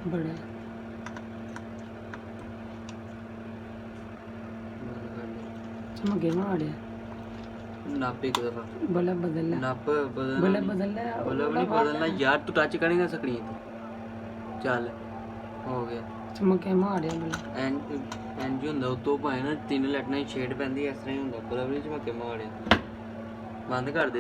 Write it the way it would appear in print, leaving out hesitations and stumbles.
बड़ा चमके मारे नाप एक दफा बल्ब बदलना नाप बल्ब बदलना बल्ब नहीं बदलना यार, तू टच करेगा स्क्रीन तो चल हो गया चमके मारे बल्ब ਇੰਜ ਹੁੰਦਾ ਉਤੋਂ ਭਾਵੇਂ ਨਾ 3 ਲਾਈਟਾਂ ਦੀ ਸ਼ੇਡ ਪੈਂਦੀ ਇਸ ਤਰ੍ਹਾਂ ਹੀ ਹੁੰਦਾ, ਬਲਬ ਨਹੀਂ ਝਮਕੇ ਮਾਰਿਆ। ਬੰਦ ਕਰ ਦੇ।